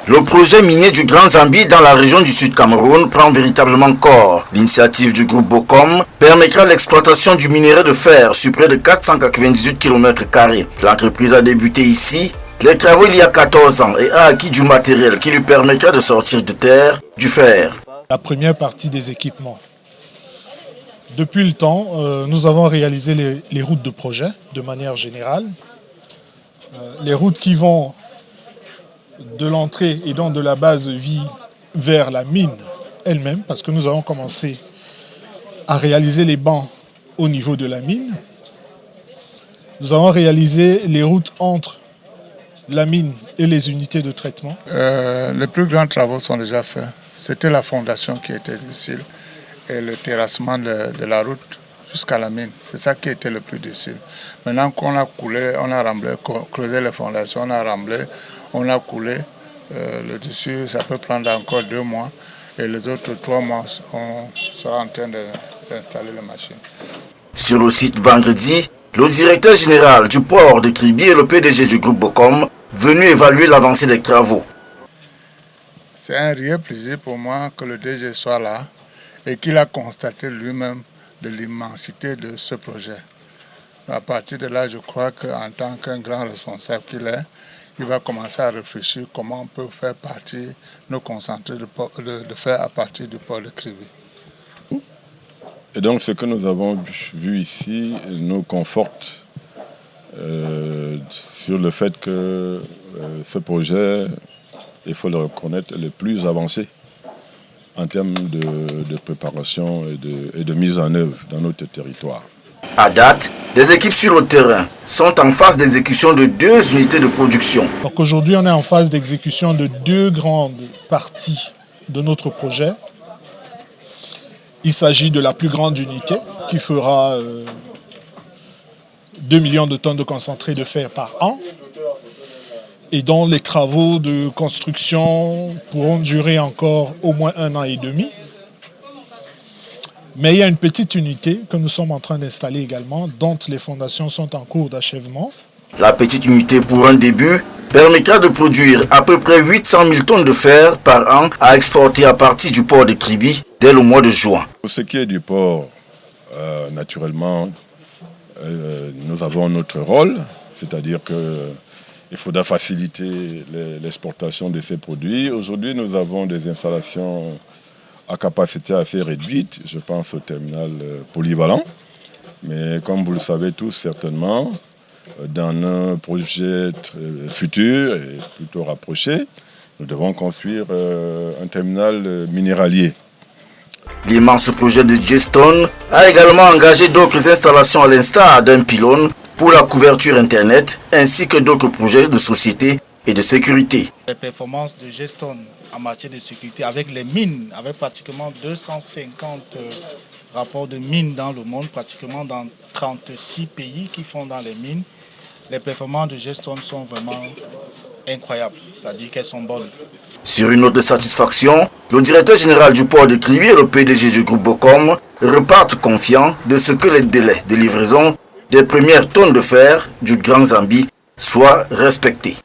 Le projet minier du Grand Zambi dans la région du Sud Cameroun prend véritablement corps. L'initiative du groupe Bocom permettra l'exploitation du minerai de fer sur près de 498 km². L'entreprise a débuté ici les travaux il y a 14 ans et a acquis du matériel qui lui permettra de sortir de terre du fer. La première partie des équipements. Depuis le temps, nous avons réalisé les routes de projet de manière générale. Les routes qui vont de l'entrée et donc de la base vie vers la mine elle-même, parce que nous avons commencé à réaliser les bancs au niveau de la mine. Nous avons réalisé les routes entre la mine et les unités de traitement. Les plus grands travaux sont déjà faits. C'était la fondation qui était difficile et le terrassement de la route jusqu'à la mine. C'est ça qui était le plus difficile. Maintenant qu'on a coulé, on a remblé, creusé les fondations, on a remblé, on a coulé. Le dessus, ça peut prendre encore 2 mois. Et les autres 3 mois, on sera en train d'installer les machines. Sur le site vendredi, le directeur général du port de Kribi et le PDG du groupe Bocom venu évaluer l'avancée des travaux. C'est un réel plaisir pour moi que le DG soit là et qu'il a constaté lui-même de l'immensité de ce projet. À partir de là, je crois qu'en tant qu'un grand responsable qu'il est, il va commencer à réfléchir comment on peut faire partie, nos concentrés de faire à partir du port de Kribi. Et donc ce que nous avons vu ici nous conforte sur le fait que ce projet, il faut le reconnaître, est le plus avancé en termes de préparation et de mise en œuvre dans notre territoire. À date, les équipes sur le terrain sont en phase d'exécution de 2 unités de production. Donc aujourd'hui, on est en phase d'exécution de 2 grandes parties de notre projet. Il s'agit de la plus grande unité qui fera 2 millions de tonnes de concentré de fer par an et dont les travaux de construction pourront durer encore au moins 1 an et demi. Mais il y a une petite unité que nous sommes en train d'installer également, dont les fondations sont en cours d'achèvement. La petite unité pour un début permettra de produire à peu près 800 000 tonnes de fer par an à exporter à partir du port de Kribi dès le mois de juin. Pour ce qui est du port, naturellement, nous avons notre rôle, c'est-à-dire qu'il faudra faciliter l'exportation de ces produits. Aujourd'hui, nous avons des installations à capacité assez réduite, je pense au terminal polyvalent. Mais comme vous le savez tous certainement, dans un projet futur et plutôt rapproché, nous devons construire un terminal minéralier. L'immense projet de J-Stone a également engagé d'autres installations à l'instar d'un pylône pour la couverture Internet, ainsi que d'autres projets de société et de sécurité. Les performances de J-Stone en matière de sécurité avec les mines, avec pratiquement 250 rapports de mines dans le monde, pratiquement dans 36 pays qui font dans les mines. Les performances de J-Stone sont vraiment incroyables, c'est-à-dire qu'elles sont bonnes. Sur une note de satisfaction, le directeur général du port de Kribi et le PDG du groupe Bocom repartent confiants de ce que les délais de livraison des premières tonnes de fer du Grand Zambi soient respectés.